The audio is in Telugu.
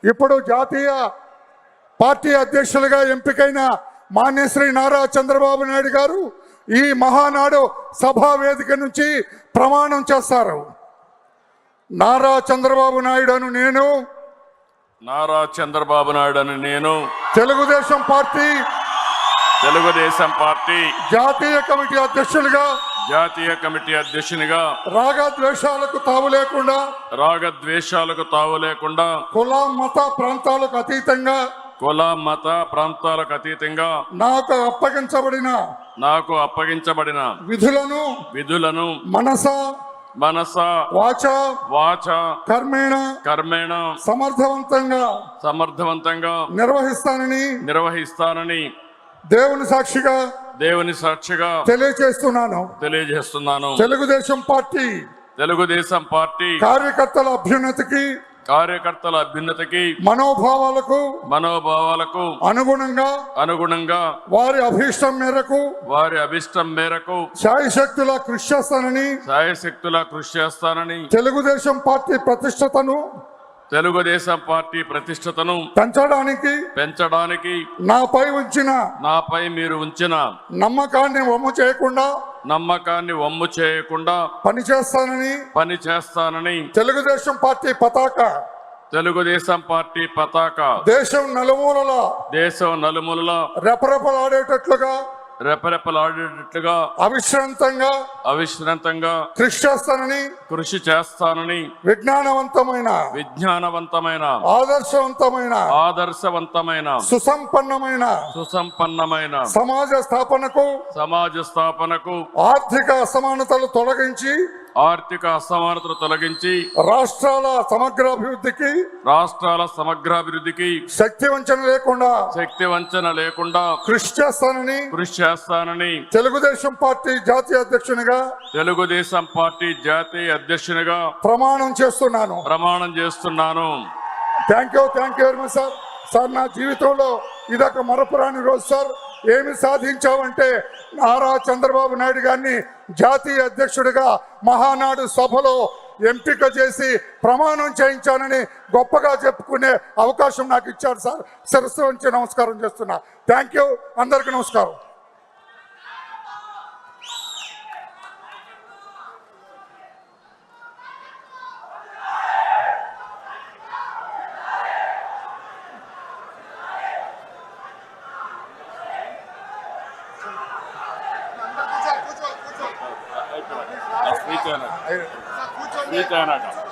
ఇప్పుడు జాతీయ పార్టీ అధ్యక్షులుగా ఎంపికైన మాన్యశ్రీ నారా చంద్రబాబు నాయుడు గారు ఈ మహానాడు సభా వేదిక నుంచి ప్రమాణం చేస్తారు. నారా చంద్రబాబు నాయుడు అని నేను తెలుగుదేశం పార్టీ జాతీయ కమిటీ అధ్యక్షునిగా రాగద్వేషాలకు తావు లేకుండా కుల మత ప్రాంతాలకు అతీతంగా నాకు అప్పగించబడిన విధులను మనస వాచ కర్మేణ సమర్థవంతంగా నిర్వహిస్తానని దేవుని సాక్షిగా తెలియజేస్తున్నాను. తెలుగుదేశం పార్టీ కార్యకర్తల అభ్యున్నతికి మనోభావాలకు అనుగుణంగా వారి అభిష్టం మేరకు శాయశక్తులా కృషి చేస్తానని తెలుగుదేశం పార్టీ ప్రతిష్టతను పెంచడానికి నాపై మీరు ఉంచిన నమ్మకాన్ని వమ్ము చేయకుండా పనిచేస్తానని తెలుగుదేశం పార్టీ పతాక దేశం నలుమూలలా రెపరెపలాడేటట్లుగా అవిశ్రాంతంగా కృషి చేస్తానని విజ్ఞానవంతమైన ఆదర్శవంతమైన సుసంపన్నమైన సమాజ స్థాపనకు ఆర్థిక అసమానతలు తొలగించి రాష్ట్రాల సమగ్రాభివృద్ధికి శక్తి వంచన లేకుండా కృషి చేస్తానని తెలుగుదేశం పార్టీ జాతీయ అధ్యక్షునిగా ప్రమాణం చేస్తున్నాను. Thank you very much sir. నా జీవితంలో ఇదొక మరపురాని రోజు సార్. ఏమి సాధించావంటే నారా చంద్రబాబు నాయుడు గారిని జాతీయ అధ్యక్షుడిగా మహానాడు సభలో ఎంపిక చేసి ప్రమాణం చేయించానని గొప్పగా చెప్పుకునే అవకాశం నాకు ఇచ్చారు సార్. శిరస్సు వంచి నమస్కారం చేస్తున్నా. Thank you. అందరికీ నమస్కారం. స్పీచ్ అయినాక